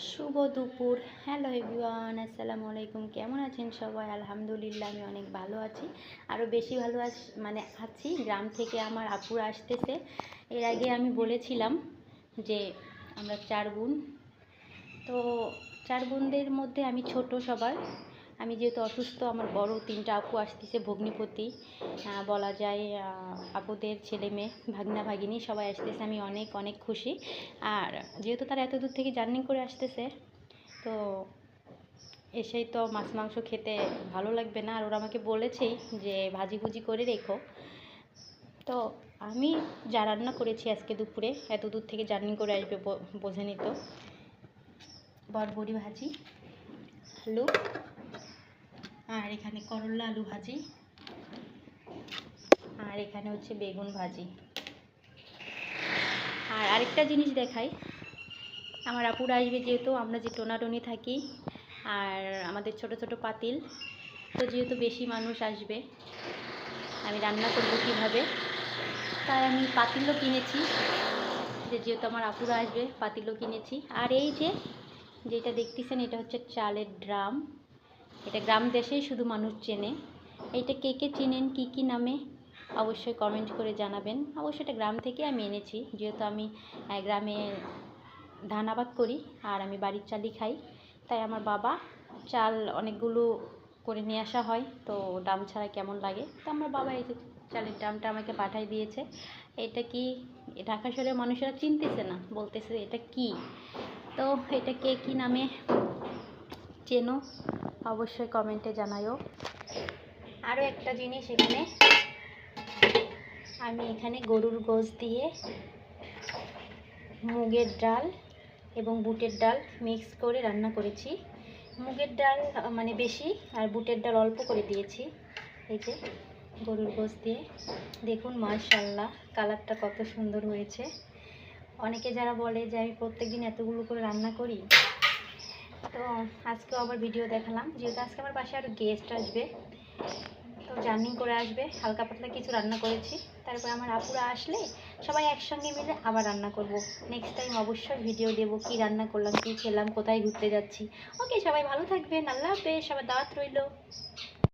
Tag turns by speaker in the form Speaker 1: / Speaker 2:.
Speaker 1: শুভ দুপুর। Hello everyone, আসসালামু আলাইকুম। কেমন আছেন সবাই? আলহামদুলিল্লাহ আমি অনেক ভালো আছি। আরও বেশি ভালো আছি। গ্রাম থেকে আমার আপুরা আসতেছে। এর আগে আমি বলেছিলাম যে আমরা 4 বোন। তো 4 বোনদের মধ্যে আমি ছোট সবার। আমি যেহেতু অসুস্থ, আমার বড় 3টা আপু আসতেছে, ভগ্নিপতি বলা যায়। আপুদের ছেলে মেয়ে, ভাগনা ভাগিনী সবাই আসতেছে। আমি অনেক অনেক খুশি। আর যেহেতু তারা এত দূর থেকে জার্নি করে আসতেছে, তো এসেই তো মাছ মাংস খেতে ভালো লাগবে না। আর ওরা আমাকে বলেছেই যে ভাজি ভুজি করে রেখো। তো আমি যা রান্না করেছি আজকে দুপুরে, এত দূর থেকে জার্নি করে আসবে বোঝেনি তো। বরবটি ভাজি, আলু, আর এখানে করলা আলু ভাজি, আর এখানে হচ্ছে বেগুন ভাজি। আর আরেকটা জিনিস দেখাই, আমার আপুরা আসবে যেহেতু, আমরা যে টোনাটনি থাকি, আর আমাদের ছোট ছোট পাতিল, তো যেহেতু বেশি মানুষ আসবে আমি রান্না করবো কীভাবে, তাই আমি পাতিলও কিনেছি। যেহেতু আমার আপুরা আসবে পাতিলও কিনেছি। আর এই যেটা দেখতেছেন, এটা হচ্ছে চালের ড্রাম। এটা গ্রাম দেশেই শুধু মানুষ চেনে। এইটা কে কে চেনেন, কী নামে অবশ্যই কমেন্ট করে জানাবেন। অবশ্যই এটা গ্রাম থেকে আমি এনেছি, যেহেতু আমি গ্রামে ধান আবাদ করি আর আমি বাড়ির চালই খাই। তাই আমার বাবা চাল অনেকগুলো করে নিয়ে আসা হয়, তো ড্রাম ছাড়া কেমন লাগে, তো আমার বাবা এই যে চালের ড্রামটা আমাকে পাঠিয়ে দিয়েছে। এটা কি, ঢাকা শহরের মানুষেরা চিনতেছে না, বলতেছে এটা কি। তো এটা কে কী নামে চেনো অবশ্যই কমেন্টে জানাইও। আরও একটা জিনিস, আমি এখানে গরুর গোশ দিয়ে মুগের ডাল এবং বুটের ডাল মিক্স করে রান্না করেছি। মুগের ডাল মানে বেশি আর বুটের ডাল অল্প করে দিয়েছি। এই যে গরুর গোশ দিয়ে, দেখুন মাশাআল্লাহ কালারটা কত সুন্দর হয়েছে। অনেকে যারা বলে যে আমি প্রত্যেকদিন এতগুলো করে রান্না করি, তো আজকেও আবার ভিডিও দেখালাম, যেহেতু আজকে আমার পাশে আরও গেস্ট আসবে, তো জার্নি করে আসবে, হালকা পাতলা কিছু রান্না করেছি। তারপর আমার আপুরা আসলে সবাই একসঙ্গে মিলে আবার রান্না করব। নেক্সট টাইম অবশ্যই ভিডিও দেবো কি রান্না করলাম, কি খেলাম, কোথায় ঘুরতে যাচ্ছি। ওকে, সবাই ভালো থাকবেন, আল্লাহ হাফেজ, সবার দাওয়াত রইল।